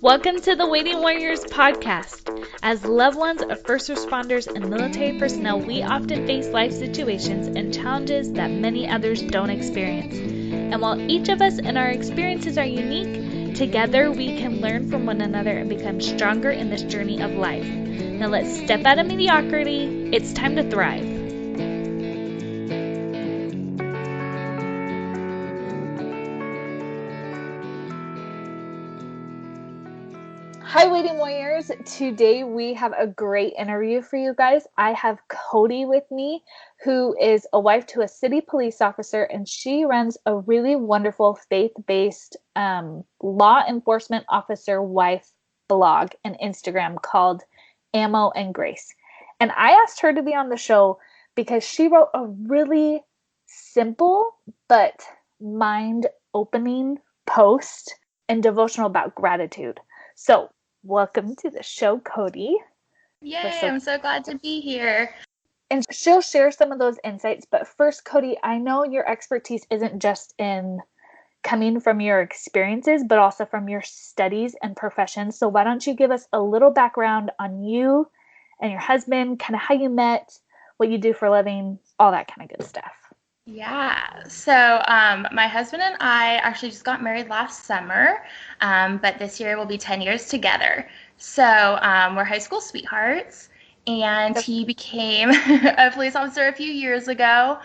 Welcome to the Waiting Warriors podcast. As loved ones of first responders and military personnel, we often face life situations and challenges that many others don't experience. And while each of us and our experiences are unique, together we can learn from one another and become stronger in this journey of life. Now let's step out of mediocrity. It's time to thrive. Hi, Waiting Warriors. Today we have a great interview for you guys. I have Cody with me, who is a wife to a city police officer, and she runs a really wonderful faith-based law enforcement officer wife blog and Instagram called Ammo and Grace. And I asked her to be on the show because she wrote a really simple but mind-opening post and devotional about gratitude. So, welcome to the show, Cody. Yay, I'm so glad to be here. And she'll share some of those insights. But first, Cody, I know your expertise isn't just in coming from your experiences, but also from your studies and profession. So why don't you give us a little background on you and your husband, kind of how you met, what you do for a living, all that kind of good stuff. Yeah, so my husband and I actually just got married last summer, but this year will be 10 years together. So we're high school sweethearts, and he became a police officer a few years ago.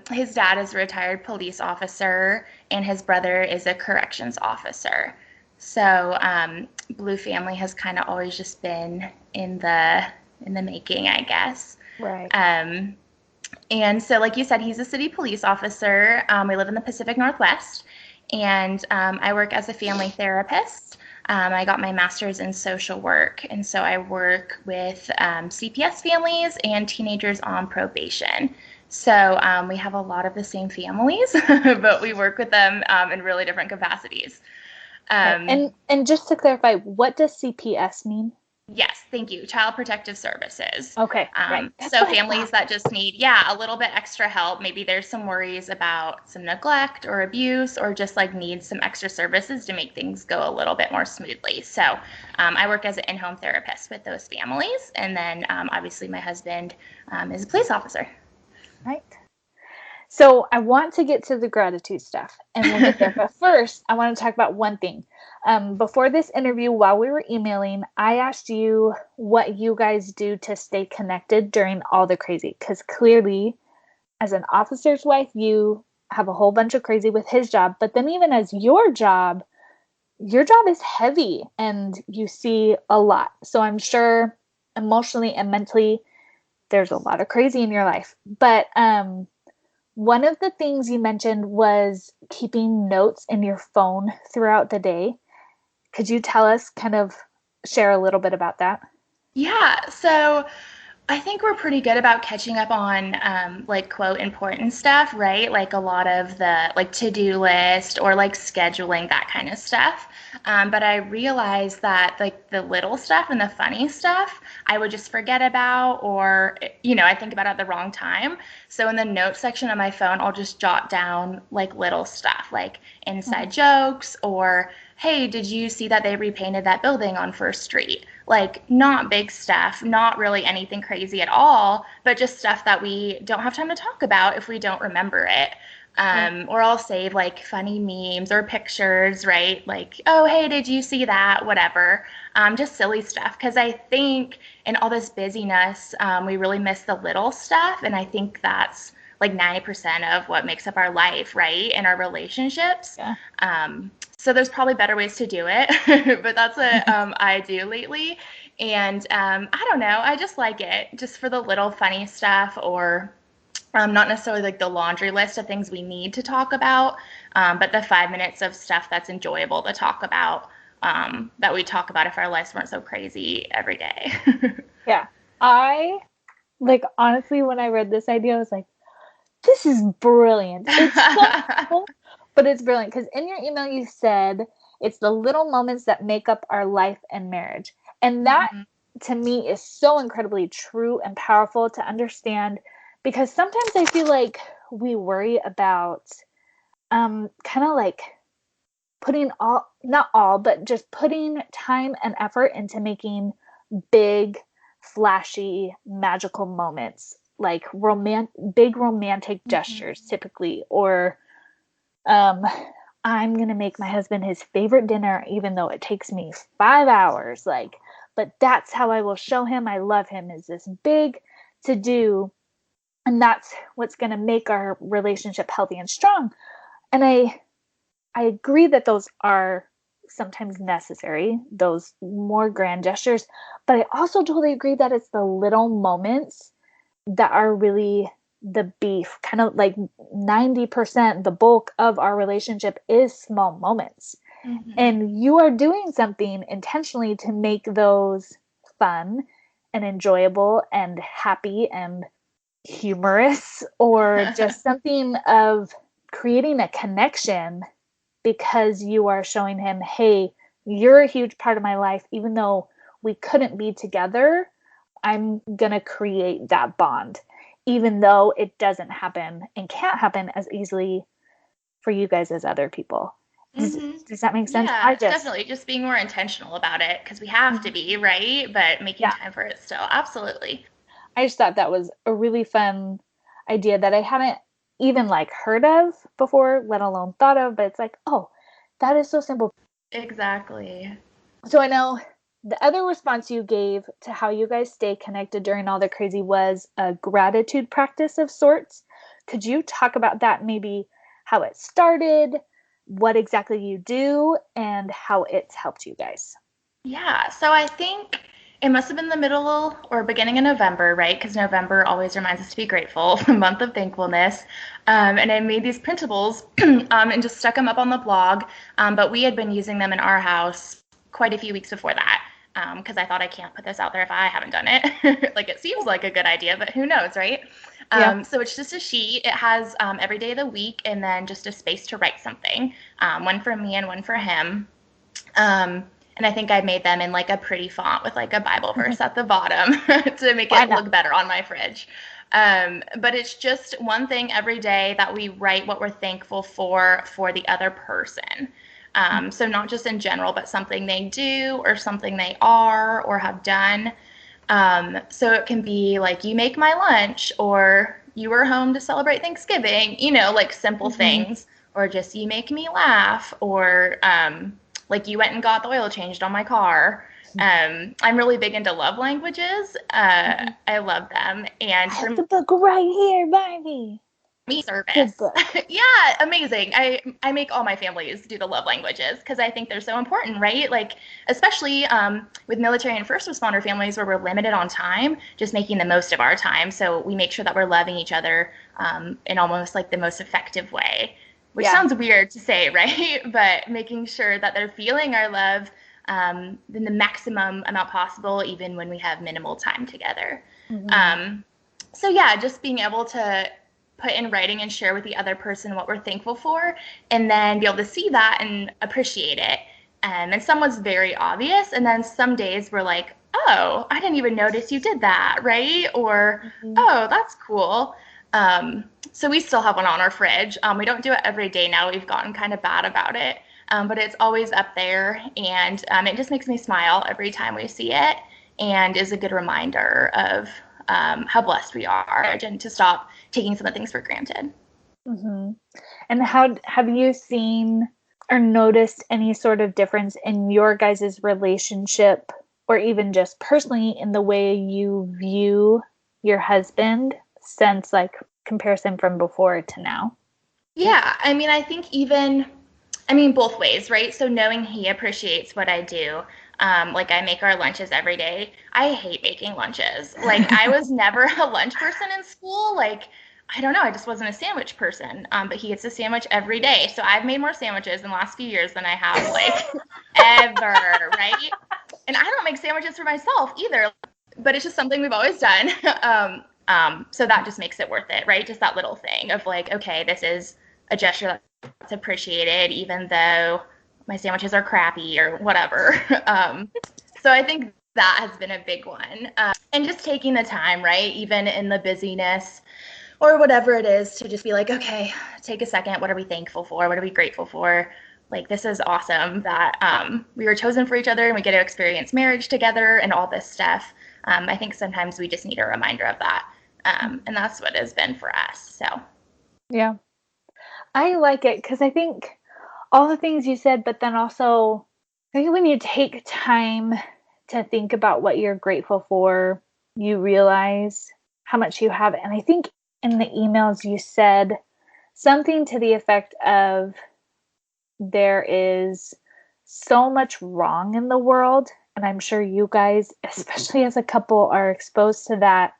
His dad is a retired police officer, and his brother is a corrections officer. So Blue family has kind of always just been in the making, I guess. Right. And so, like you said, he's a city police officer. We live in the Pacific Northwest, and I work as a family therapist. I got my master's in social work, and so I work with CPS families and teenagers on probation. So we have a lot of the same families, but we work with them in really different capacities. And just to clarify, what does CPS mean? Yes, thank you. Child Protective Services. Okay, right. So families that just need, a little bit extra help. Maybe there's some worries about some neglect or abuse, or just like need some extra services to make things go a little bit more smoothly. So I work as an in-home therapist with those families. And then obviously my husband is a police officer. Right. So I want to get to the gratitude stuff, and we'll get there. But first, I want to talk about one thing. Before this interview, while we were emailing, I asked you what you guys do to stay connected during all the crazy. Because clearly, as an officer's wife, you have a whole bunch of crazy with his job. But then even as your job is heavy and you see a lot. So I'm sure emotionally and mentally, there's a lot of crazy in your life. But one of the things you mentioned was keeping notes in your phone throughout the day. Could you tell us, share a little bit about that? Yeah, so I think we're pretty good about catching up on like quote important stuff, right? Like a lot of the like to-do list or like scheduling, that kind of stuff. But I realized that like the little stuff and the funny stuff I would just forget about, or I think about it at the wrong time. So in the notes section of my phone, I'll just jot down like little stuff like inside jokes, or hey, did you see that they repainted that building on First Street? Like, not big stuff, not really anything crazy at all, but just stuff that we don't have time to talk about if we don't remember it. Or I'll save like funny memes or pictures, right? Like, oh, hey, did you see that? Whatever. Just silly stuff. Because I think in all this busyness, we really miss the little stuff. And I think that's like 90% of what makes up our life, right? And our relationships. Yeah. So there's probably better ways to do it, but that's what I do lately. And I don't know, I just like it just for the little funny stuff, or not necessarily like the laundry list of things we need to talk about, but the 5 minutes of stuff that's enjoyable to talk about, that we talk about if our lives weren't so crazy every day. Yeah. I, honestly, when I read this idea, I was like, this is brilliant. It's so cool, but it's brilliant because in your email you said it's the little moments that make up our life and marriage. And that, to me, is so incredibly true and powerful to understand, because sometimes I feel like we worry about kind of like putting all, not all, but just putting time and effort into making big, flashy, magical moments, like big romantic gestures Mm-hmm. typically, or um, I'm gonna make my husband his favorite dinner, even though it takes me 5 hours. Like, but that's how I will show him I love him, is this big to do, and that's what's gonna make our relationship healthy and strong. And I agree that those are sometimes necessary, those more grand gestures, but I also totally agree that it's the little moments that are really the beef. Kind of like 90%, the bulk of our relationship is small moments. Mm-hmm. And you are doing something intentionally to make those fun and enjoyable and happy and humorous, or just something of creating a connection, because you are showing him, hey, you're a huge part of my life. Even though we couldn't be together, I'm going to create that bond, even though it doesn't happen and can't happen as easily for you guys as other people. Does, Mm-hmm. does that make sense? Yeah, definitely. Just being more intentional about it because we have to be, right? But making Yeah, time for it still. Absolutely. I just thought that was a really fun idea that I hadn't even like heard of before, let alone thought of. But it's like, oh, that is so simple. Exactly. So I know the other response you gave to how you guys stay connected during all the crazy was a gratitude practice of sorts. Could you talk about that? Maybe how it started, what exactly you do, and how it's helped you guys? Yeah, so I think it must have been the middle or beginning of November, right? Because November always reminds us to be grateful, the month of thankfulness. And I made these printables and just stuck them up on the blog. But we had been using them in our house quite a few weeks before that because I thought I can't put this out there if I haven't done it. Like it seems like a good idea, but who knows, right? Yeah. So it's just a sheet. It has every day of the week and then just a space to write something, one for me and one for him. Um, and I think I made them in like a pretty font with like a Bible verse at the bottom to make Why it not? look better on my fridge. But it's just one thing every day that we write what we're thankful for the other person. So not just in general, but something they do or something they are or have done. So it can be like, you make my lunch, or you were home to celebrate Thanksgiving, like simple Mm-hmm. things, or just you make me laugh, or like you went and got the oil changed on my car. I'm really big into love languages. Mm-hmm. I love them. And I for have the book right here by me. me, Good service. book. Yeah, amazing. I make all my families do the love languages because I think they're so important, right? Like especially with military and first responder families where we're limited on time, just making the most of our time. So we make sure that we're loving each other in almost like the most effective way, which Yeah. sounds weird to say, right? But making sure that they're feeling our love in the maximum amount possible, even when we have minimal time together. Mm-hmm. Um, so yeah, just being able to put in writing and share with the other person what we're thankful for, and then be able to see that and appreciate it. And some was very obvious, and then some days we're like, oh, I didn't even notice you did that, right? Or, Mm-hmm. oh, that's cool. So we still have one on our fridge. We don't do it every day now. We've gotten kind of bad about it. But it's always up there, and it just makes me smile every time we see it, and is a good reminder of how blessed we are, and to stop taking some of the things for granted. Mm-hmm. And how have you seen or noticed any sort of difference in your guys' relationship, or even just personally in the way you view your husband since like comparison from before to now? Yeah, I mean, I think even, I mean, both ways, right? So knowing he appreciates what I do, like I make our lunches every day. I hate making lunches. Like I was never a lunch person in school. Like I don't know, I just wasn't a sandwich person. But he gets a sandwich every day. So I've made more sandwiches in the last few years than I have like ever, right? And I don't make sandwiches for myself either, but it's just something we've always done. So that just makes it worth it, right? Just that little thing of like, okay, this is a gesture that's appreciated, even though my sandwiches are crappy or whatever. So I think that has been a big one. And just taking the time, right? Even in the busyness or whatever it is, to just be like, okay, take a second. What are we thankful for? What are we grateful for? Like, this is awesome that we were chosen for each other and we get to experience marriage together and all this stuff. I think sometimes we just need a reminder of that. And that's what it has been for us. So, Yeah. I like it because I think all the things you said, but then also, I think when you take time to think about what you're grateful for, you realize how much you have. And I think in the emails you said something to the effect of there is so much wrong in the world. And I'm sure you guys, especially as a couple, are exposed to that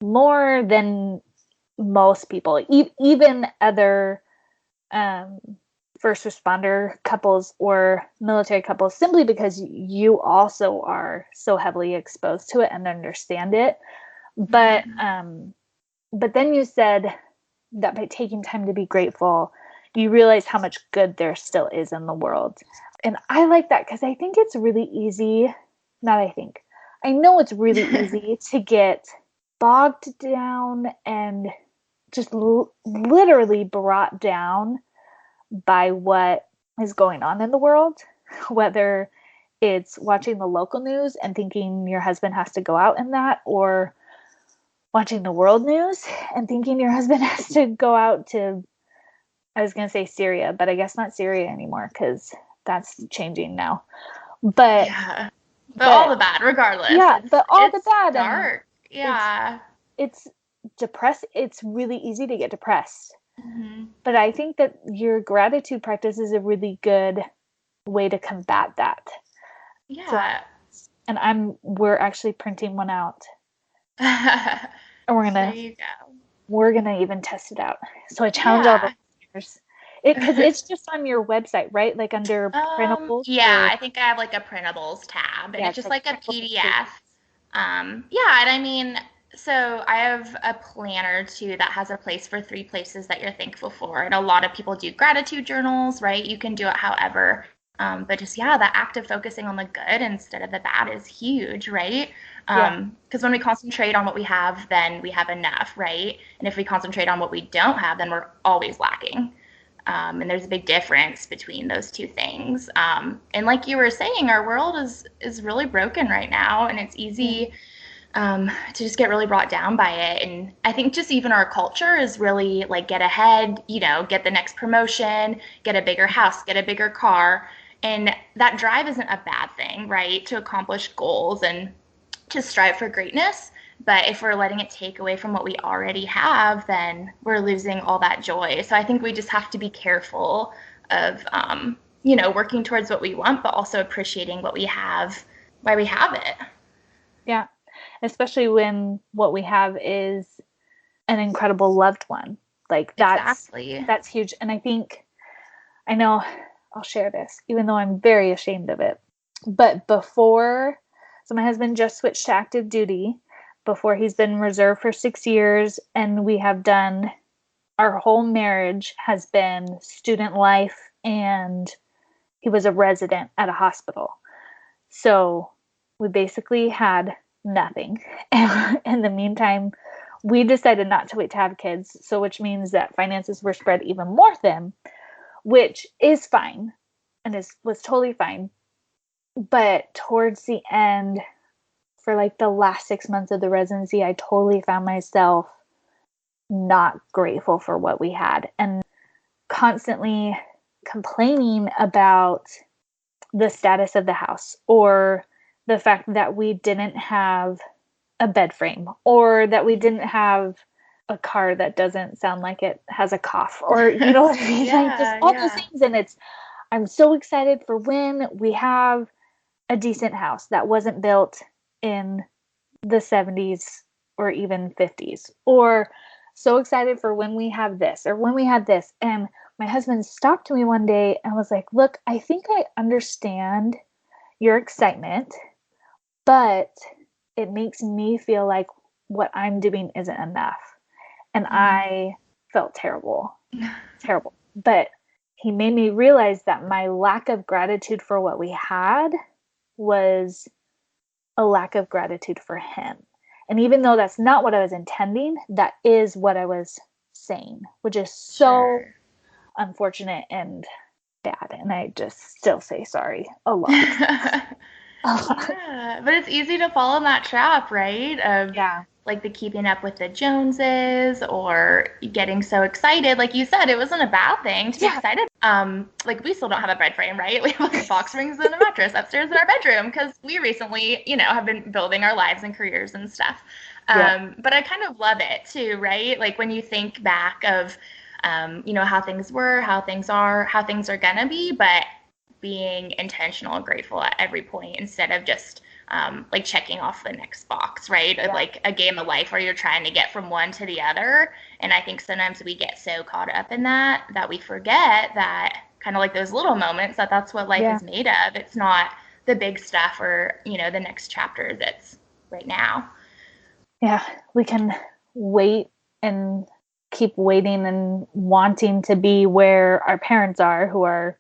more than most people, even other um, first responder couples or military couples, simply because you also are so heavily exposed to it and understand it. But but then you said that by taking time to be grateful, you realize how much good there still is in the world. And I like that because I think it's really easy. Not I think. I know it's really easy to get bogged down and just literally brought down by what is going on in the world, whether it's watching the local news and thinking your husband has to go out in that, or watching the world news and thinking your husband has to go out to, I was going to say Syria, but I guess not Syria anymore because that's changing now. But, yeah. But all but the bad, regardless, yeah, but all the it's bad, and dark. it's, Yeah. it's depressed. It's really easy to get depressed. Mm-hmm. But I think that your gratitude practice is a really good way to combat that. So, Yeah. we're actually printing one out, and There you go. we're gonna even test it out. So I challenge all the Yeah. listeners. Because it's just on your website, right? Like under printables, Yeah, or I think I have like a printables tab, and yeah, it's it's just like like a printables and pages. PDF. Yeah, and I mean, so I have a planner too that has a place for 3 places that you're thankful for, and a lot of people do gratitude journals, right? You can do it however. But just yeah, that act of focusing on the good instead of the bad is huge, right? Yeah, Because when we concentrate on what we have, then we have enough, right? And if we concentrate on what we don't have, then we're always lacking. And there's a big difference between those two things. And like you were saying, our world is really broken right now, and it's yeah, easy to just get really brought down by it. And I think just even our culture is really like get ahead, get the next promotion, get a bigger house, get a bigger car. And that drive isn't a bad thing, right? To accomplish goals and to strive for greatness. But if we're letting it take away from what we already have, then we're losing all that joy. So I think we just have to be careful of, working towards what we want, but also appreciating what we have, why we have it. yeah. Especially when what we have is an incredible loved one. Like Exactly. that's huge. And I think I know I'll share this, even though I'm very ashamed of it. But so my husband just switched to active duty before he's been in reserve for 6 years, and we have done our whole marriage has been student life, and he was a resident at a hospital. So we basically had nothing. And in the meantime, we decided not to wait to have kids. So, which means that finances were spread even more thin, which is fine and was totally fine. But towards the end, for like the last 6 months of the residency, I totally found myself not grateful for what we had and constantly complaining about the status of the house, or the fact that we didn't have a bed frame, or that we didn't have a car that doesn't sound like it has a cough, or you know what I mean? Like just Yeah, all those yeah. things. And I'm so excited for when we have a decent house that wasn't built in the 70s or even 50s, or so excited for when we have this or when we had this. And my husband stopped me one day and was like, look, I think I understand your excitement, but it makes me feel like what I'm doing isn't enough. And Mm-hmm. I felt terrible, terrible. But he made me realize that my lack of gratitude for what we had was a lack of gratitude for him. And even though that's not what I was intending, that is what I was saying, which is so Sure. unfortunate and bad, and I just still say sorry a lot. A lot. Yeah, but it's easy to fall in that trap, right? Of Yeah. like the keeping up with the Joneses or getting so excited. Like you said, it wasn't a bad thing to be Yeah. excited. Like we still don't have a bed frame, right? We have like box springs and a mattress upstairs in our bedroom because we recently, have been building our lives and careers and stuff. Yep. But I kind of love it too, right? Like when you think back of, how things were, how things are, how things are gonna be, but being intentional and grateful at every point instead of just like checking off the next box, right? Of Yeah. like a game of life where you're trying to get from one to the other. And I think sometimes we get so caught up in that we forget that kind of like those little moments that's what life Yeah. is made of. It's not the big stuff or, the next chapter that's right now. Yeah. We can wait and keep waiting and wanting to be where our parents are, who are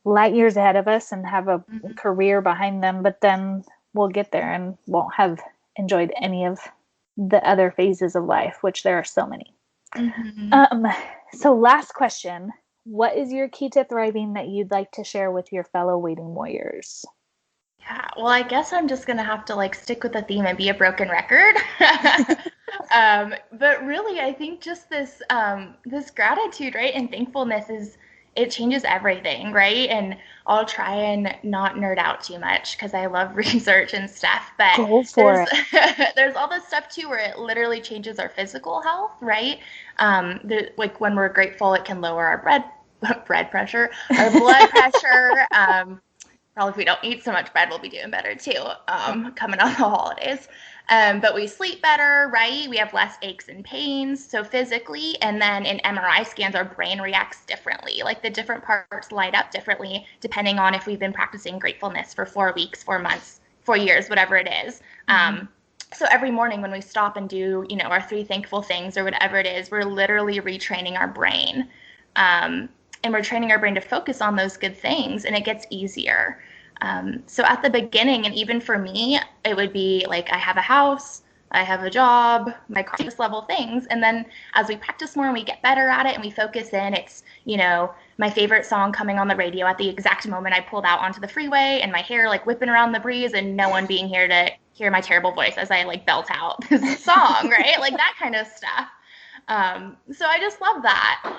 light years ahead of us and have a Mm-hmm. career behind them, but then we'll get there and won't have enjoyed any of the other phases of life, which there are so many. Mm-hmm. Um, so last question. What is your key to thriving that you'd like to share with your fellow waiting warriors? Yeah, well, I guess I'm just gonna have to like stick with the theme and be a broken record. But really, I think just this gratitude, right, and thankfulness it changes everything, right? And I'll try and not nerd out too much because I love research and stuff. But Go for there's it. there's all this stuff too where it literally changes our physical health, right? Like when we're grateful, it can lower our bread pressure, our blood pressure. Probably if we don't eat so much bread, we'll be doing better too, coming out of the holidays. But we sleep better, right? We have less aches and pains, so physically. And then in MRI scans, our brain reacts differently. Like the different parts light up differently depending on if we've been practicing gratefulness for 4 weeks, 4 months, 4 years, whatever it is. Mm-hmm. So every morning when we stop and do, our 3 thankful things or whatever it is, we're literally retraining our brain. And we're training our brain to focus on those good things, and it gets easier. So at the beginning, and even for me, it would be like I have a house, I have a job, my conscious level things. And then as we practice more and we get better at it and we focus in, it's, my favorite song coming on the radio at the exact moment I pulled out onto the freeway and my hair like whipping around the breeze and no one being here to hear my terrible voice as I like belt out this song, right? Like that kind of stuff. So I just love that.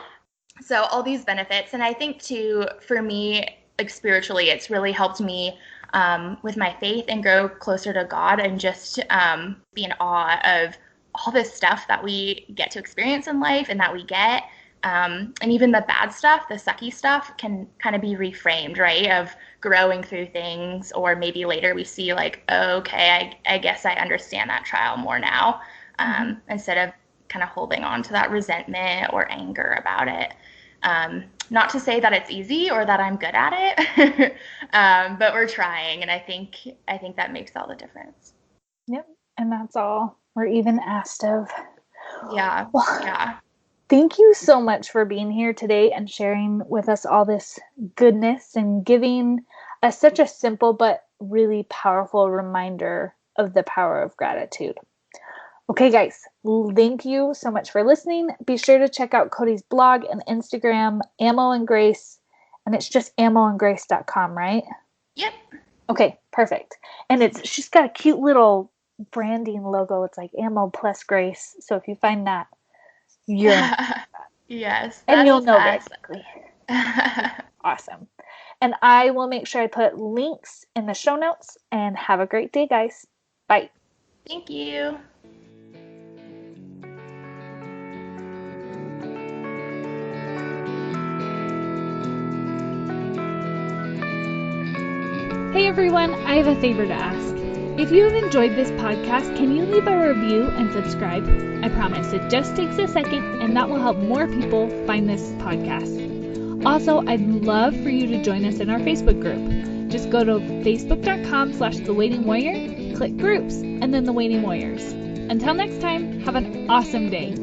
So all these benefits. And I think too, for me, like spiritually, it's really helped me with my faith and grow closer to God and just be in awe of all this stuff that we get to experience in life and that we get. And even the bad stuff, the sucky stuff can kind of be reframed, right? Of growing through things, or maybe later we see like, oh, okay, I guess I understand that trial more now, instead of kind of holding on to that resentment or anger about it. Not to say that it's easy or that I'm good at it, but we're trying, and I think that makes all the difference. Yep. And that's all we're even asked of. Yeah, Well, yeah. thank you so much for being here today and sharing with us all this goodness and giving us such a simple but really powerful reminder of the power of gratitude. Okay, guys, thank you so much for listening. Be sure to check out Cody's blog and Instagram, Ammo and Grace, and it's just ammoandgrace.com, right? Yep. Okay, perfect. And she's got a cute little branding logo. It's like Ammo plus Grace. So if you find that, you're Yes, and that you'll is know us. basically. Awesome. And I will make sure I put links in the show notes. And have a great day, guys. Bye. Thank you. Hey everyone, I have a favor to ask. If you have enjoyed this podcast, can you leave a review and subscribe? I promise it just takes a second and that will help more people find this podcast. Also, I'd love for you to join us in our Facebook group. Just go to facebook.com/thewaitingwarrior, click groups, and then The Waiting Warriors. Until next time, have an awesome day.